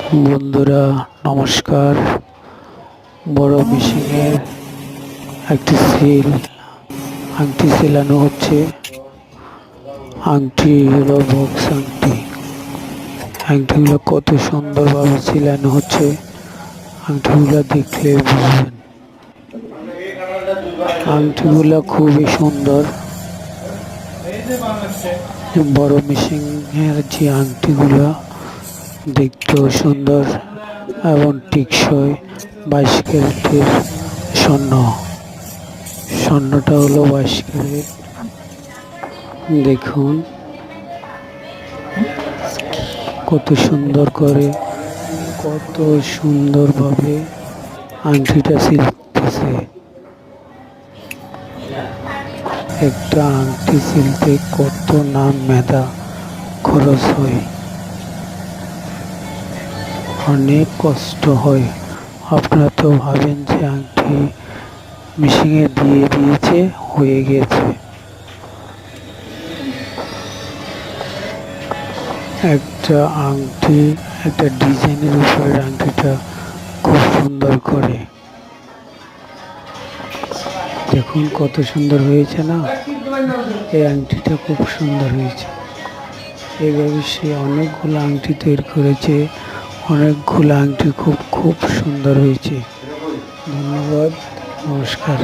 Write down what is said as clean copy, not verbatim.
বন্ধুরা নমস্কার। বড় মেশিনের একটি আংটি সেলানো হচ্ছে। আংটি হলো বক্স আংটি। আংটিগুলো কত সুন্দরভাবে সেলানো হচ্ছে, আংটিগুলো দেখলে বুঝবেন। আংটিগুলো খুবই সুন্দর। বড় মেশিনের যে আংটিগুলো দেখতেও সুন্দর এবং টেকসই। 22 ক্যারেটের স্বর্ণটা হলো 22 ক্যারেট। দেখুন কত সুন্দরভাবে আংটিটা সিলতেছে। একটা আংটি সিলতে কত না মেধা খরচ হয়, অনেক কষ্ট হয়। আপনারা তো ভাবেন যে আংটি মেশিনে দিয়ে দিয়েছে, হয়ে গেছে। একটা আংটি একটা ডিজাইনের উপরে আংটিটা খুব সুন্দর করে দেখুন, কত সুন্দর হয়েছে না? এই আংটিটা খুব সুন্দর হয়েছে। এইভাবে সে অনেকগুলো আংটি তৈরি করেছে। অনেকগুলো আংটি খুব সুন্দর হয়েছে। ধন্যবাদ, নমস্কার।